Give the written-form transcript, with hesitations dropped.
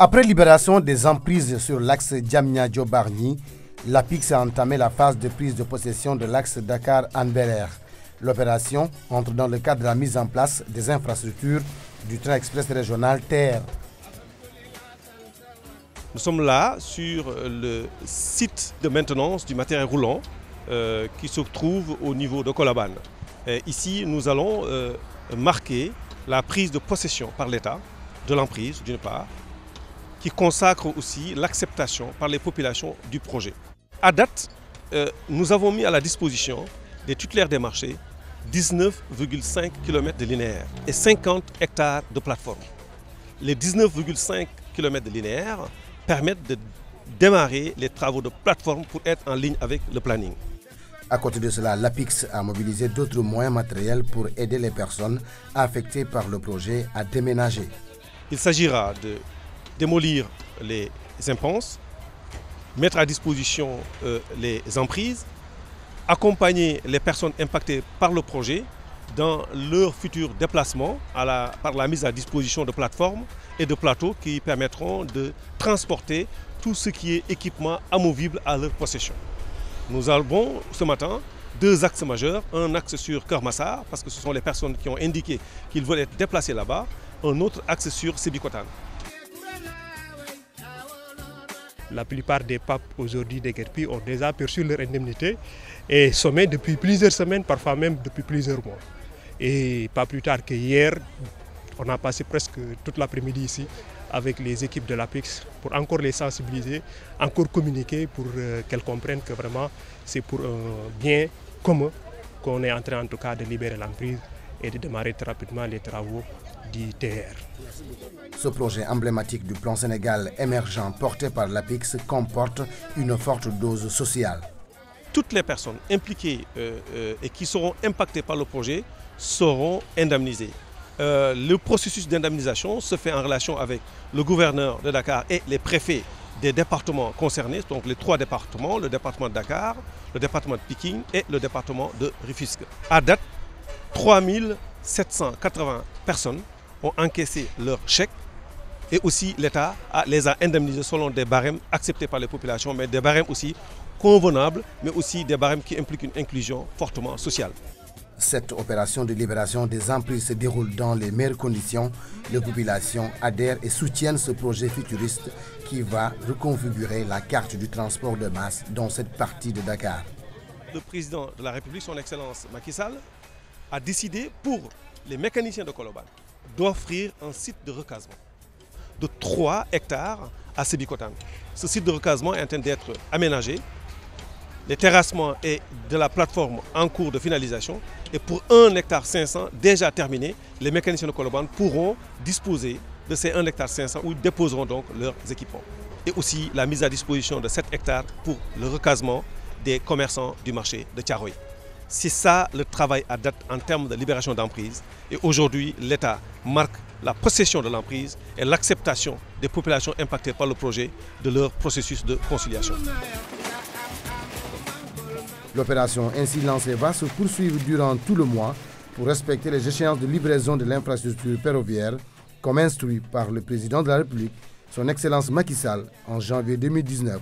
Après libération des emprises sur l'axe Diamniadio-Bargny, l'APIX a entamé la phase de prise de possession de l'axe Dakar-Hann Bel-Air. L'opération entre dans le cadre de la mise en place des infrastructures du train express régional TER. Nous sommes là sur le site de maintenance du matériel roulant qui se trouve au niveau de Colobane. Ici, nous allons marquer la prise de possession par l'État de l'emprise, d'une part, qui consacre aussi l'acceptation par les populations du projet. À date, nous avons mis à la disposition des titulaires des marchés 19,5 km de linéaire et 50 hectares de plateforme. Les 19,5 km de linéaire permettent de démarrer les travaux de plateforme pour être en ligne avec le planning. À côté de cela, l'APIX a mobilisé d'autres moyens matériels pour aider les personnes affectées par le projet à déménager. Il s'agira de démolir les impenses, mettre à disposition les emprises, accompagner les personnes impactées par le projet dans leur futur déplacement par la mise à disposition de plateformes et de plateaux qui permettront de transporter tout ce qui est équipement amovible à leur possession. Nous avons ce matin deux axes majeurs, un axe sur Keur Massar, parce que ce sont les personnes qui ont indiqué qu'ils veulent être déplacés là-bas, un autre axe sur Sébikotane. La plupart des PAP aujourd'hui des Guerpi ont déjà perçu leur indemnité et sommet depuis plusieurs semaines, parfois même depuis plusieurs mois. Et pas plus tard que hier, on a passé presque toute l'après-midi ici avec les équipes de l'APIX pour encore les sensibiliser, encore communiquer pour qu'elles comprennent que vraiment c'est pour un bien commun qu'on est en train en tout cas de libérer l'emprise et de démarrer très rapidement les travaux du TER. Ce projet emblématique du plan Sénégal émergent porté par l'APIX comporte une forte dose sociale. Toutes les personnes impliquées et qui seront impactées par le projet seront indemnisées. Le processus d'indemnisation se fait en relation avec le gouverneur de Dakar et les préfets des départements concernés, donc les trois départements, le département de Dakar, le département de Pikine et le département de Rufisque. À date, 3780 personnes ont encaissé leur chèque et aussi l'État les a indemnisés selon des barèmes acceptés par les populations, mais des barèmes aussi convenables, mais aussi des barèmes qui impliquent une inclusion fortement sociale. Cette opération de libération des emprises se déroule dans les meilleures conditions. Les populations adhèrent et soutiennent ce projet futuriste qui va reconfigurer la carte du transport de masse dans cette partie de Dakar. Le président de la République, son Excellence Macky Sall, a décidé pour les mécaniciens de Colobane d'offrir un site de recasement de 3 hectares à Sébikotane. Ce site de recasement est en train d'être aménagé. Les terrassements et de la plateforme en cours de finalisation. Et pour 1,5 hectare déjà terminé, les mécaniciens de Colobane pourront disposer de ces 1,5 hectare où ils déposeront donc leurs équipements. Et aussi la mise à disposition de 7 hectares pour le recasement des commerçants du marché de Thiaroye. C'est ça le travail à date en termes de libération d'emprise. Et aujourd'hui, l'État marque la possession de l'emprise et l'acceptation des populations impactées par le projet de leur processus de conciliation. L'opération ainsi lancée va se poursuivre durant tout le mois pour respecter les échéances de livraison de l'infrastructure ferroviaire comme instruit par le président de la République, son Excellence Macky Sall, en janvier 2019.